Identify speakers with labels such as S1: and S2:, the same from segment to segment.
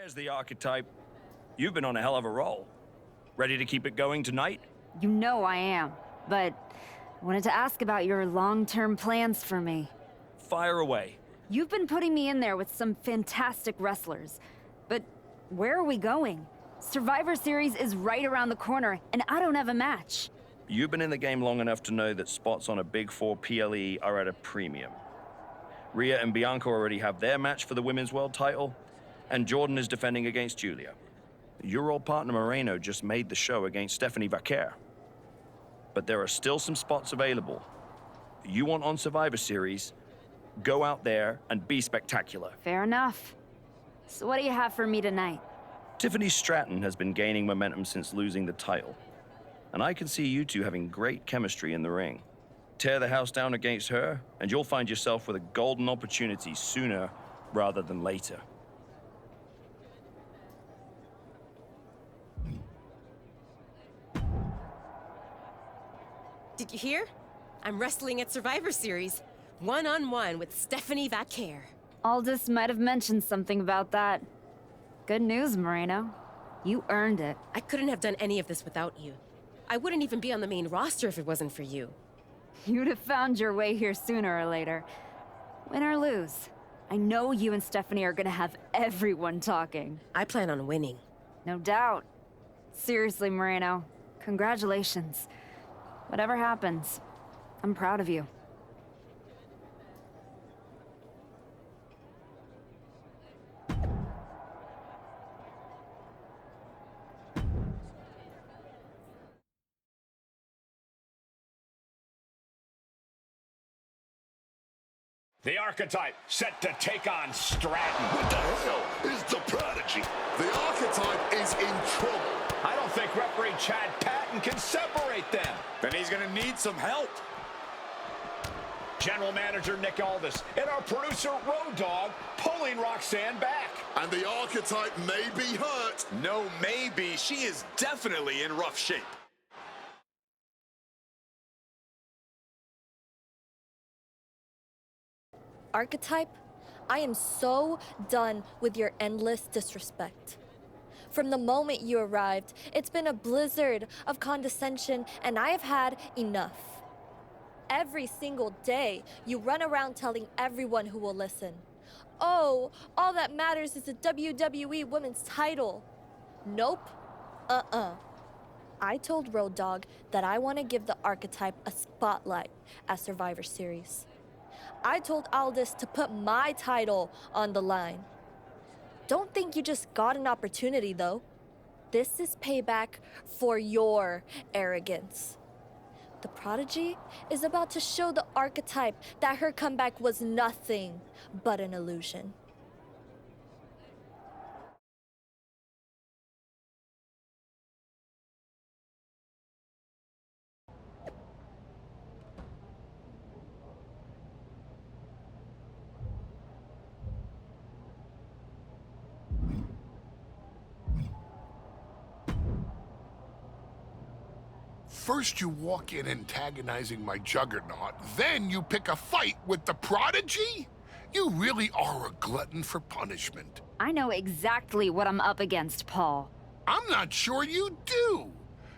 S1: There's the archetype. You've been on a hell of a roll. Ready to keep it going tonight?
S2: You know I am, but I wanted to ask about your long-term plans for me.
S1: Fire away.
S2: You've been putting me in there with some fantastic wrestlers, but where are we going? Survivor Series is right around the corner, and I don't have a match.
S1: You've been in the game long enough to know that spots on a Big Four PLE are at a premium. Rhea and Bianca already have their match for the Women's World title, and Jordan is defending against Julia. Your old partner Moreno just made the show against Stephanie Vaquer. But there are still some spots available. You want on Survivor Series, go out there and be spectacular.
S2: Fair enough. So what do you have for me tonight?
S1: Tiffany Stratton has been gaining momentum since losing the title, and I can see you two having great chemistry in the ring. Tear the house down against her, and you'll find yourself with a golden opportunity sooner rather than later.
S3: Did you hear? I'm wrestling at Survivor Series, one-on-one with Stephanie Vaquer.
S2: Aldous might have mentioned something about that. Good news, Moreno. You earned it.
S3: I couldn't have done any of this without you. I wouldn't even be on the main roster if it wasn't for you.
S2: You'd have found your way here sooner or later. Win or lose, I know you and Stephanie are gonna have everyone talking.
S3: I plan on winning.
S2: No doubt. Seriously, Moreno, congratulations. Whatever happens, I'm proud of you.
S4: The archetype set to take on Stratton.
S5: What the hell is the Prodigy? The archetype is in trouble.
S4: I don't think referee Chad Patton can separate them.
S6: Then he's gonna need some help.
S4: General Manager Nick Aldis and our producer Road Dogg pulling Roxanne back.
S5: And the archetype may be hurt.
S6: No, maybe. She is definitely in rough shape.
S7: Archetype, I am so done with your endless disrespect. From the moment you arrived, it's been a blizzard of condescension, and I have had enough. Every single day, you run around telling everyone who will listen, "Oh, all that matters is the WWE Women's title." Nope. I told Road Dogg that I want to give the archetype a spotlight at Survivor Series. I told Aldis to put my title on the line. Don't think you just got an opportunity, though. This is payback for your arrogance. The Prodigy is about to show the archetype that her comeback was nothing but an illusion.
S5: First you walk in antagonizing my juggernaut, then you pick a fight with the Prodigy? You really are a glutton for punishment.
S2: I know exactly what I'm up against, Paul.
S5: I'm not sure you do.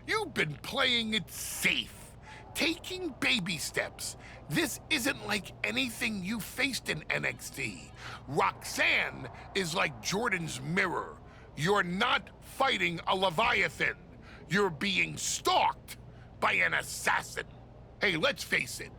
S5: You've been playing it safe, taking baby steps. This isn't like anything you faced in NXT. Roxanne is like Jordan's mirror. You're not fighting a Leviathan. You're being stalked by an assassin. Hey, let's face it.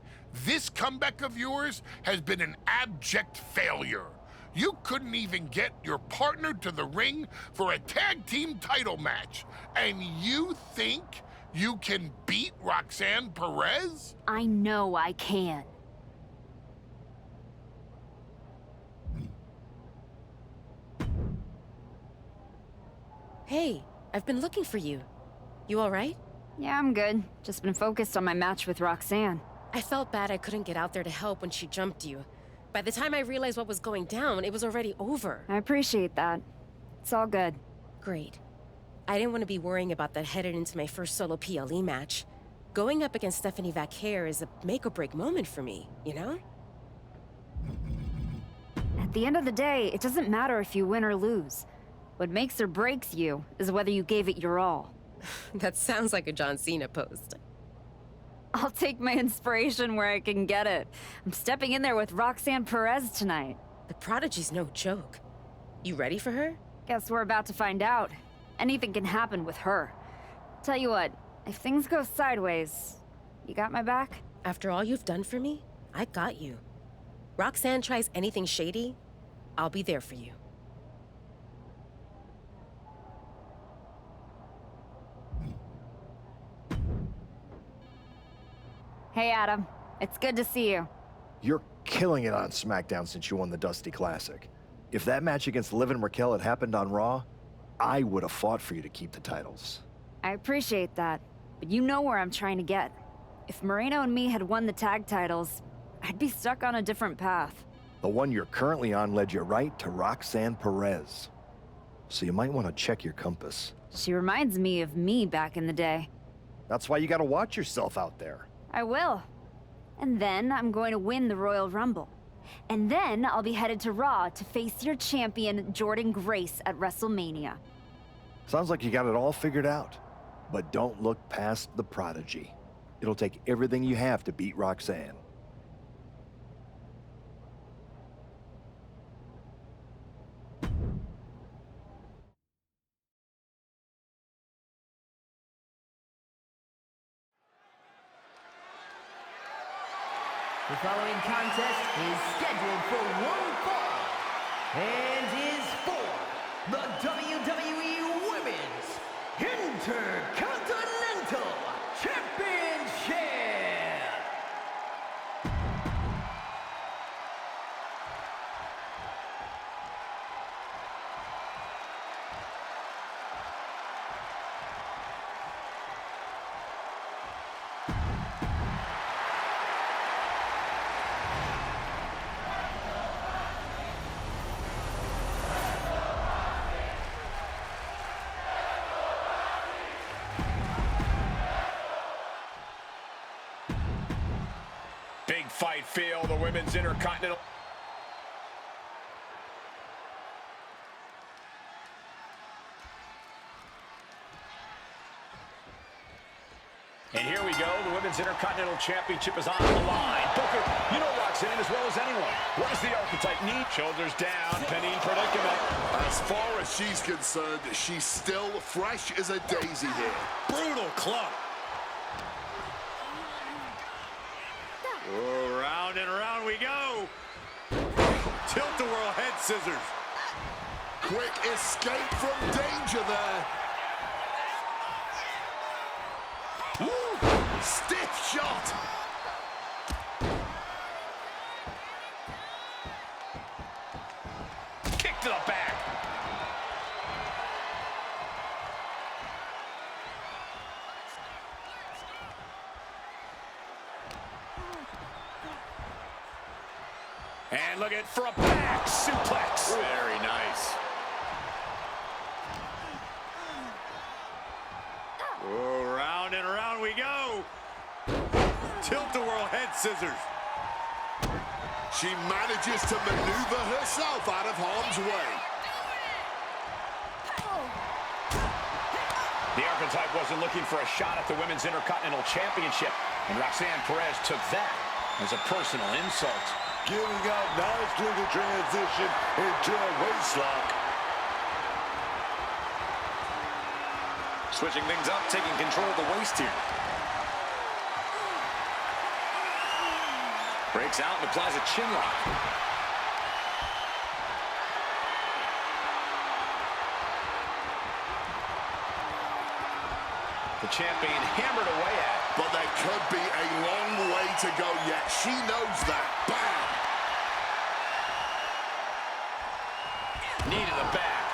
S5: This comeback of yours has been an abject failure. You couldn't even get your partner to the ring for a tag team title match. And you think you can beat Roxanne Perez?
S2: I know I can.
S3: Hey, I've been looking for you. You all right?
S2: Yeah, I'm good. Just been focused on my match with Roxanne.
S3: I felt bad I couldn't get out there to help when she jumped you. By the time I realized what was going down, it was already over.
S2: I appreciate that. It's all good.
S3: Great. I didn't want to be worrying about that headed into my first solo PLE match. Going up against Stephanie Vaquer is a make-or-break moment for me, you know?
S2: At the end of the day, it doesn't matter if you win or lose. What makes or breaks you is whether you gave it your all.
S3: That sounds like a John Cena post.
S2: I'll take my inspiration where I can get it. I'm stepping in there with Roxanne Perez tonight.
S3: The Prodigy's no joke. You ready for her?
S2: Guess we're about to find out. Anything can happen with her. Tell you what, if things go sideways, you got my back?
S3: After all you've done for me, I got you. Roxanne tries anything shady, I'll be there for you.
S2: Hey, Adam. It's good to see you.
S8: You're killing it on SmackDown since you won the Dusty Classic. If that match against Liv and Raquel had happened on Raw, I would have fought for you to keep the titles.
S2: I appreciate that, but you know where I'm trying to get. If Moreno and me had won the tag titles, I'd be stuck on a different path.
S8: The one you're currently on led you right to Roxanne Perez. So you might want to check your compass.
S2: She reminds me of me back in the day.
S8: That's why you gotta watch yourself out there.
S2: I will. And then I'm going to win the Royal Rumble. And then I'll be headed to Raw to face your champion, Jordan Grace, at WrestleMania.
S8: Sounds like you got it all figured out. But don't look past the Prodigy. It'll take everything you have to beat Roxanne.
S9: The following contest is scheduled for one fall and is for the WWE Women's Intercontinental Championship.
S4: Big fight feel, the Women's Intercontinental. And here we go, the Women's Intercontinental Championship is on the line. Booker, you know Roxanne as well as anyone. What does the archetype need? Shoulders down, pinning predicament.
S5: As far as she's concerned, she's still fresh as a daisy here.
S6: Brutal club. Oh, round and round we go. Tilt-a-whirl head scissors.
S5: Quick escape from danger there. Woo! Stiff shot.
S4: Kick to the back. And look at for a back suplex. Very nice. Oh, round and round we go. Tilt-a-whirl head scissors.
S5: She manages to maneuver herself out of harm's way.
S4: The archetype wasn't looking for a shot at the Women's Intercontinental Championship, and Roxanne Perez took that as a personal insult.
S6: Giving out nicely the transition into a waistlock. Switching things up, taking control of the waist here. Breaks out and applies a chin lock. The champion hammered away at.
S5: But there could be a long way to go yet. She knows that. Bam!
S4: Knee to the back.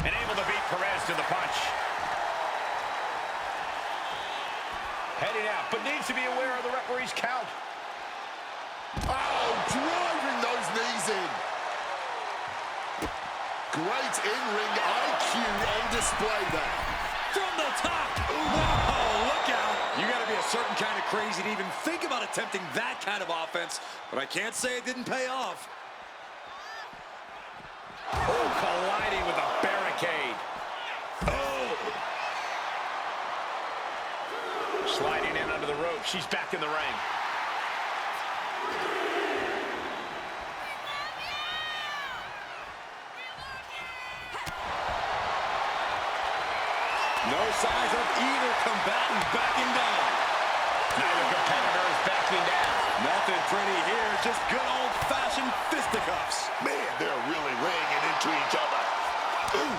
S4: And able to beat Perez to the punch. Heading out, but needs to be aware of the referee's count.
S5: Oh, driving those knees in. Great in-ring IQ on display there.
S6: From the top. Wow, certain kind of crazy to even think about attempting that kind of offense, but I can't say it didn't pay off.
S4: Oh, colliding with a barricade.
S6: Oh!
S4: Sliding in under the rope. She's back in the ring.
S6: No signs of either combatant backing down.
S4: Neither competitor is backing down.
S6: Nothing pretty here, just good old-fashioned fisticuffs. Man, they're really laying it into each other. Ooh.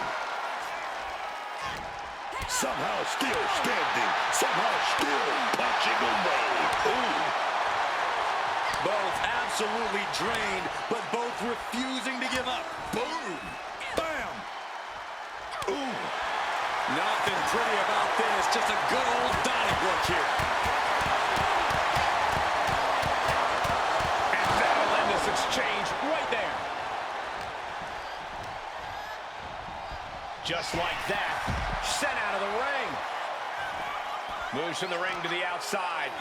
S6: Somehow still standing, somehow still punching away. Ooh. Both absolutely drained, but both refusing to give up. Boom! Bam! Ooh. Nothing pretty about this, just a good old Donnybrook here.
S4: And that'll end this exchange right there. Just like that, sent out of the ring. Moves from the ring to the outside.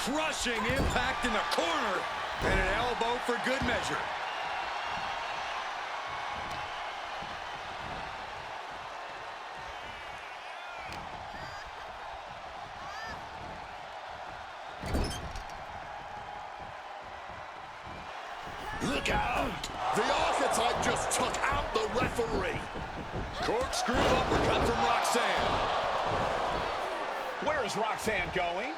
S6: Crushing impact in the corner, and an elbow for good measure. Look out! The Archetype just took out the referee. Corkscrew uppercut from Roxanne.
S4: Where is Roxanne going?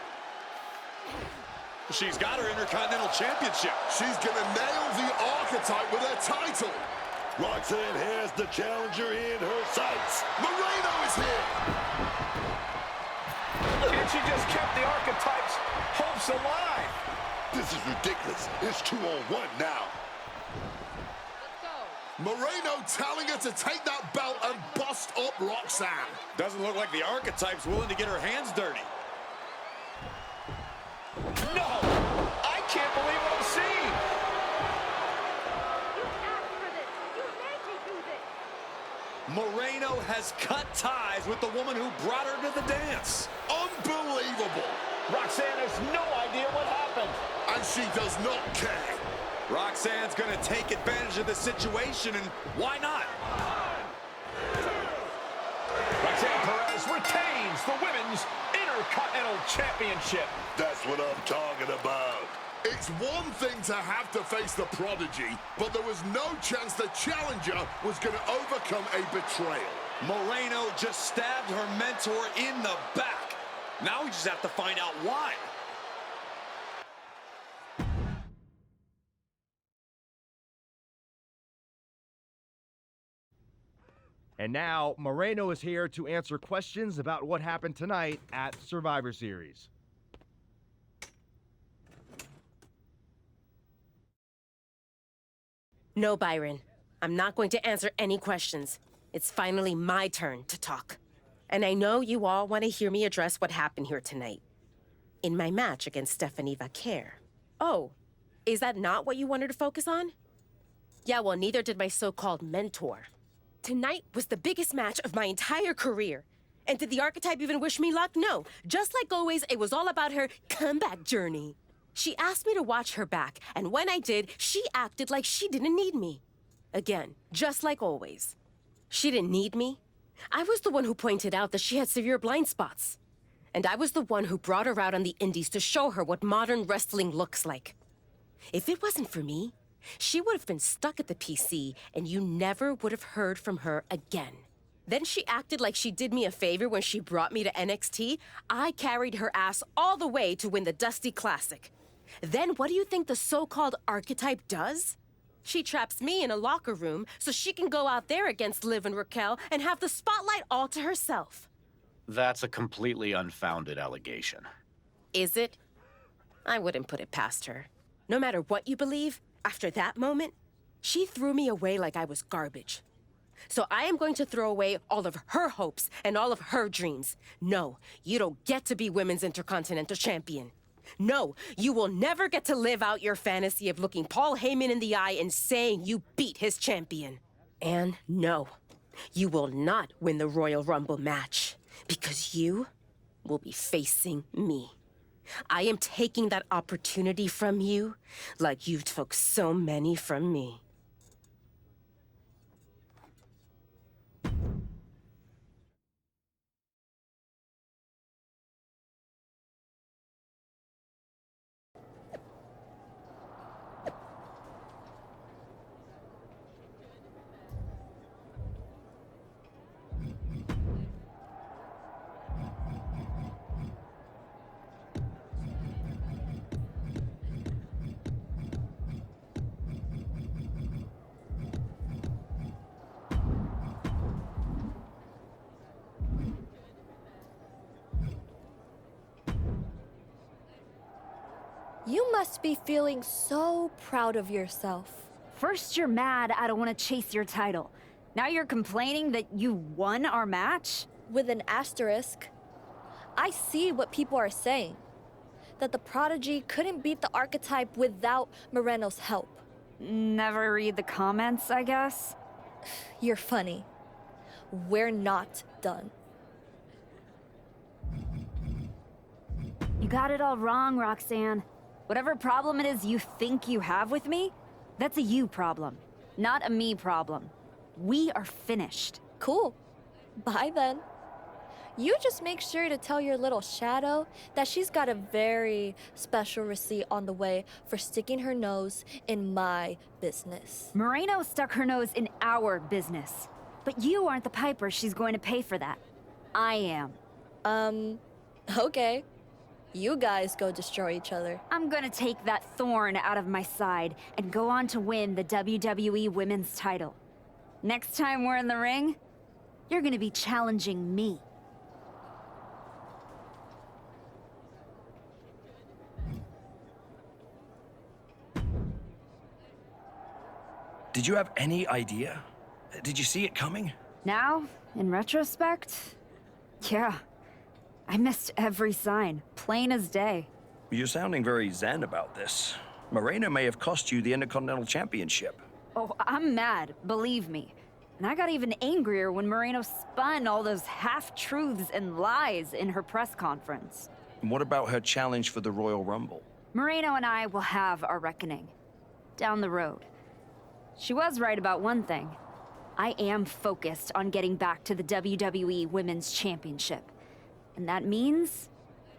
S6: She's got her Intercontinental Championship. She's gonna nail the Archetype with her title. Roxanne has the challenger in her sights. Moreno is here.
S4: And she just kept the Archetype's hopes alive.
S6: This is ridiculous. It's 2-on-1 now.
S7: Let's go.
S6: Moreno telling her to take that belt and bust up Roxanne. Doesn't look like the Archetype's willing to get her hands dirty.
S4: No! I can't believe what I'm seeing!
S7: You asked for this. You made me do this.
S6: Moreno has cut ties with the woman who brought her to the dance. Unbelievable.
S4: Roxanne has no idea what happened.
S6: And she does not care. Roxanne's going to take advantage of the situation, and why not?
S4: Roxanne Perez retains the Women's Intercontinental Championship.
S6: That's what I'm talking about.
S5: It's one thing to have to face the prodigy, but there was no chance the challenger was going to overcome a betrayal.
S6: Moreno just stabbed her mentor in the back. Now we just have to find out why.
S10: And now, Moreno is here to answer questions about what happened tonight at Survivor Series.
S3: No, Byron. I'm not going to answer any questions. It's finally my turn to talk. And I know you all want to hear me address what happened here tonight. In my match against Stephanie Vaquer. Oh, is that not what you wanted to focus on? Yeah, well, neither did my so-called mentor. Tonight was the biggest match of my entire career. And did the Archetype even wish me luck? No. Just like always, it was all about her comeback journey. She asked me to watch her back, and when I did, she acted like she didn't need me. Again, just like always. She didn't need me. I was the one who pointed out that she had severe blind spots. And I was the one who brought her out on the indies to show her what modern wrestling looks like. If it wasn't for me, she would have been stuck at the PC, and you never would have heard from her again. Then she acted like she did me a favor when she brought me to NXT. I carried her ass all the way to win the Dusty Classic. Then what do you think the so-called Archetype does? She traps me in a locker room so she can go out there against Liv and Raquel and have the spotlight all to herself.
S11: That's a completely unfounded allegation.
S3: Is it? I wouldn't put it past her. No matter what you believe, after that moment, she threw me away like I was garbage. So I am going to throw away all of her hopes and all of her dreams. No, you don't get to be Women's Intercontinental Champion. No, you will never get to live out your fantasy of looking Paul Heyman in the eye and saying you beat his champion. And no, you will not win the Royal Rumble match because you will be facing me. I am taking that opportunity from you like you took so many from me.
S7: You must be feeling so proud of yourself.
S2: First you're mad I don't want to chase your title. Now you're complaining that you won our match?
S7: With an asterisk. I see what people are saying. That the Prodigy couldn't beat the Archetype without Moreno's help.
S2: Never read the comments, I guess?
S7: You're funny. We're not done.
S2: You got it all wrong, Roxanne. Whatever problem it is you think you have with me, that's a you problem, not a me problem. We are finished.
S7: Cool. Bye then. You just make sure to tell your little shadow that she's got a very special receipt on the way for sticking her nose in my business.
S2: Moreno stuck her nose in our business. But you aren't the piper she's going to pay for that. I am.
S7: Okay. You guys go destroy each other.
S2: I'm gonna take that thorn out of my side and go on to win the WWE Women's title. Next time we're in the ring, you're gonna be challenging me.
S1: Did you have any idea? Did you see it coming?
S2: Now, in retrospect, yeah. I missed every sign, plain as day.
S1: You're sounding very zen about this. Moreno may have cost you the Intercontinental Championship.
S2: Oh, I'm mad, believe me. And I got even angrier when Moreno spun all those half-truths and lies in her press conference.
S1: And what about her challenge for the Royal Rumble?
S2: Moreno and I will have our reckoning. Down the road. She was right about one thing. I am focused on getting back to the WWE Women's Championship. And that means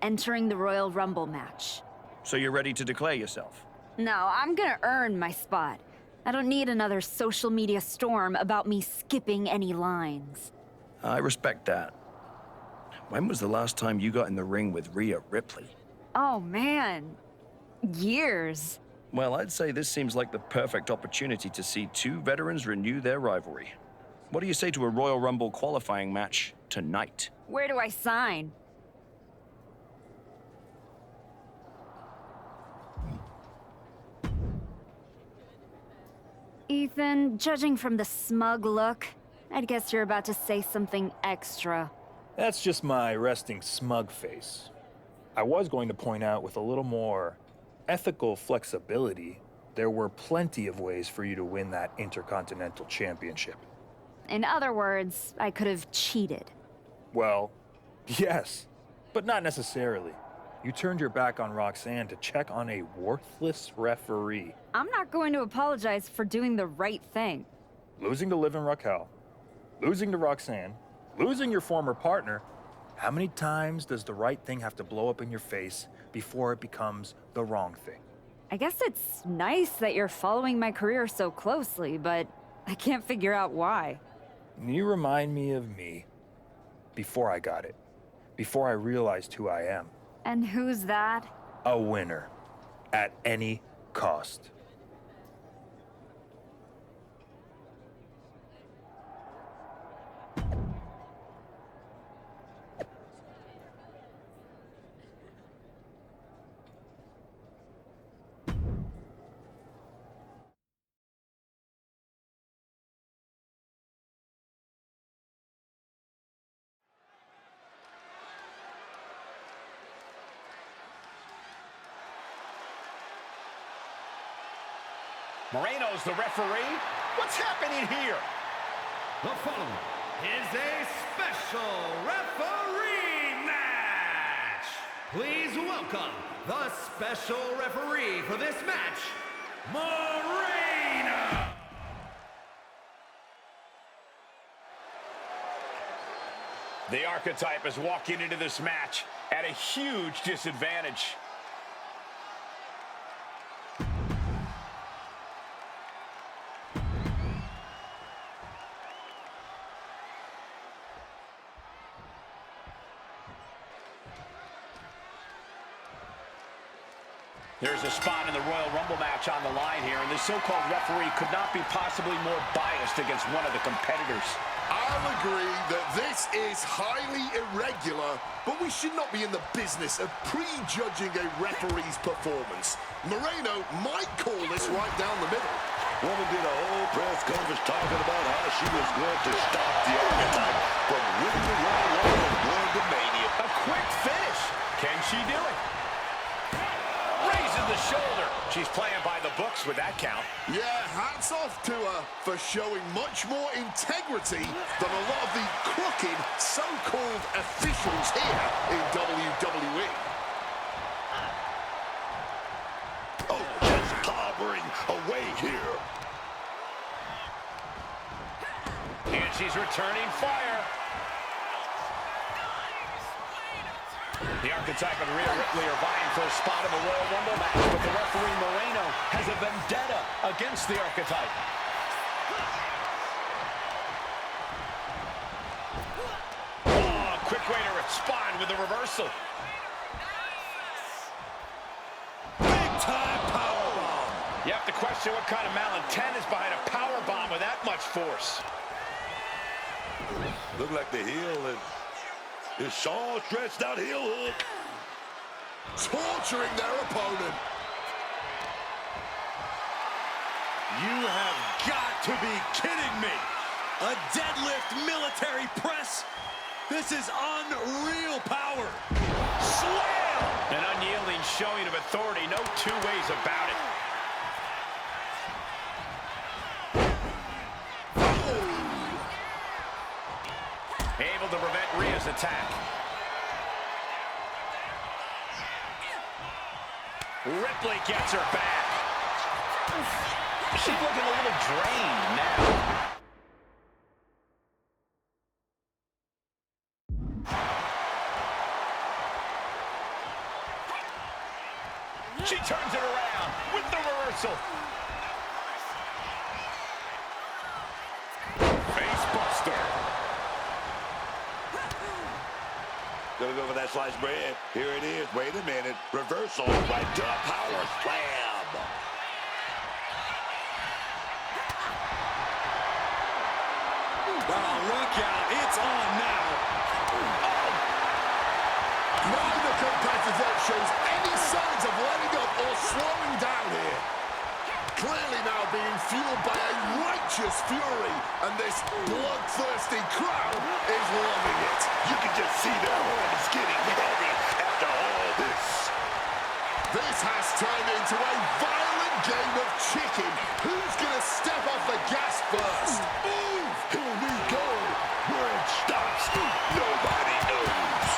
S2: entering the Royal Rumble match.
S1: So you're ready to declare yourself?
S2: No, I'm gonna earn my spot. I don't need another social media storm about me skipping any lines.
S1: I respect that. When was the last time you got in the ring with Rhea Ripley?
S2: Oh man, years.
S1: Well, I'd say this seems like the perfect opportunity to see two veterans renew their rivalry. What do you say to a Royal Rumble qualifying match tonight?
S2: Where do I sign? Ethan, judging from the smug look, I'd guess you're about to say something extra.
S12: That's just my resting smug face. I was going to point out with a little more ethical flexibility, there were plenty of ways for you to win that Intercontinental Championship.
S2: In other words, I could have cheated.
S12: Well, yes, but not necessarily. You turned your back on Roxanne to check on a worthless referee.
S2: I'm not going to apologize for doing the right thing.
S12: Losing to Liv and Raquel, losing to Roxanne, losing your former partner. How many times does the right thing have to blow up in your face before it becomes the wrong thing?
S2: I guess it's nice that you're following my career so closely, but I can't figure out why.
S12: You remind me of me. Before I got it. Before I realized who I am.
S2: And who's that?
S12: A winner. At any cost.
S4: Moreno's the referee. What's happening here?
S9: The following is a special referee match. Please welcome the special referee for this match, Moreno.
S4: The Archetype is walking into this match at a huge disadvantage. There's a spot in the Royal Rumble match on the line here, and this so-called referee could not be possibly more biased against one of the competitors.
S13: I'll agree that this is highly irregular, but we should not be in the business of prejudging a referee's performance. Moreno might call this right down the middle.
S6: Woman did a whole press conference talking about how she was going to stop the Archetype from winning the Royal Rumble and going to Mania.
S4: A quick finish. Can she do it? Raises the shoulder. She's playing by the books with that count.
S13: Yeah, hats off to her for showing much more integrity than a lot of the crooked so-called officials here in WWE.
S6: Oh, just clobbering away here.
S4: And she's returning fire. The Archetype and Rhea Ripley are vying for a spot in the Royal Rumble match, but the referee Moreno has a vendetta against the Archetype. Oh, quick way to respond with a reversal.
S6: Big time powerbomb.
S4: You have to question what kind of malintent is behind a powerbomb with that much force.
S6: Look like the heel and his Shaw stretched out heel hook.
S13: Torturing their opponent.
S6: You have got to be kidding me. A deadlift military press? This is unreal power. Slam!
S4: An unyielding showing of authority, no two ways about it. Able to prevent Rhea's attack. Ripley gets her back. She's looking a little drained now. She turns it around with the reversal. Face buster.
S6: Gonna go for that sliced bread. Here it is. Wait a minute. Reversal right to a power slam.
S13: Wow, look out. It's on now. Neither competitor shows any signs of letting up or slowing down here. Clearly now being fueled by a righteous fury, and this bloodthirsty crowd is loving it.
S6: You can just see their horns getting heavy after all this.
S13: This has turned into a violent game of chicken. Who's gonna step off the gas first?
S6: Move! Here we go. Where it stops, nobody knows.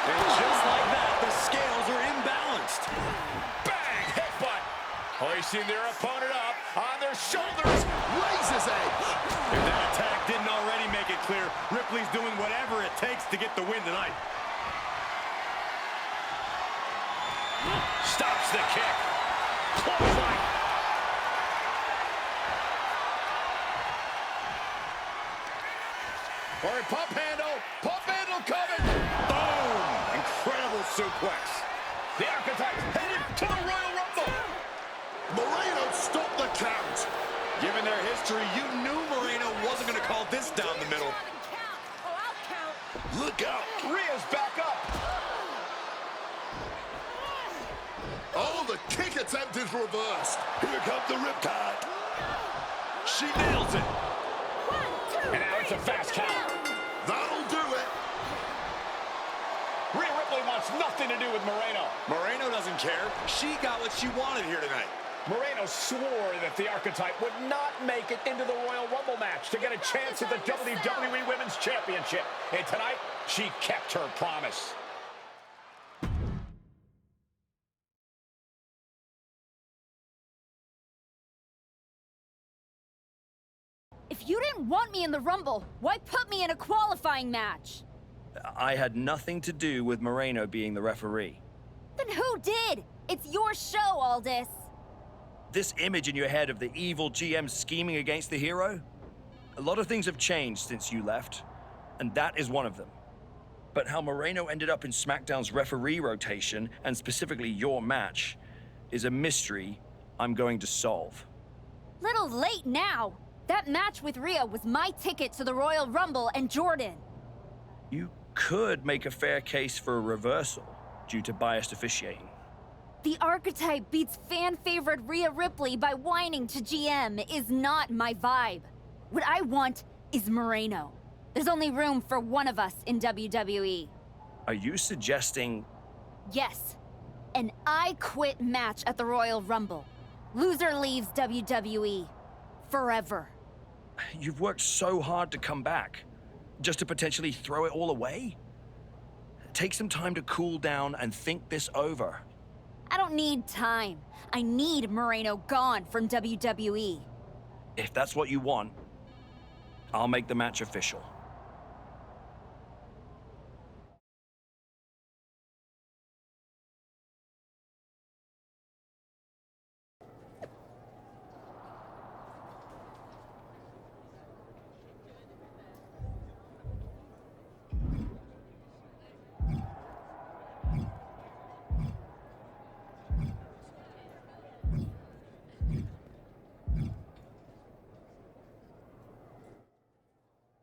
S4: And just like that, the scales are imbalanced. Bang! Headbutt. Hoisting their opponent up on their shoulders.
S13: Razor's edge.
S4: If that attack didn't already make it clear, Ripley's doing whatever it takes to get the win tonight. Stops the kick. Clothesline. Or a pump handle. Pump handle coming. Boom. Incredible suplex. The Archetype headed to the Royal Rumble.
S13: Moreno stopped the count.
S4: Given their history, you knew Moreno wasn't going to call this down the middle.
S6: Look out.
S4: Rhea's back up.
S13: Oh, the kick attempt is reversed.
S6: Here comes the riptide.
S4: She nails it. And now it's a fast count.
S13: That'll do it.
S4: Rhea Ripley wants wants nothing to do with Moreno.
S6: Moreno doesn't care. She got what she wanted here tonight.
S4: Moreno swore that the Archetype would not make it into the Royal Rumble match to get a chance at the WWE Women's Championship. And tonight, she kept her promise.
S2: If you didn't want me in the Rumble, why put me in a qualifying match?
S1: I had nothing to do with Moreno being the referee.
S2: Then who did? It's your show, Aldis.
S1: This image in your head of the evil GM scheming against the hero? A lot of things have changed since you left, and that is one of them. But how Moreno ended up in SmackDown's referee rotation, and specifically your match, is a mystery I'm going to solve.
S2: Little late now. That match with Rhea was my ticket to the Royal Rumble and Jordan.
S1: You could make a fair case for a reversal due to biased officiating.
S2: The Archetype beats fan-favorite Rhea Ripley by whining to GM is not my vibe. What I want is Moreno. There's only room for one of us in WWE.
S1: Are you suggesting...
S2: Yes. An I Quit match at the Royal Rumble. Loser leaves WWE. Forever.
S1: You've worked so hard to come back, just to potentially throw it all away? Take some time to cool down and think this over.
S2: I don't need time. I need Moreno gone from WWE.
S1: If that's what you want, I'll make the match official.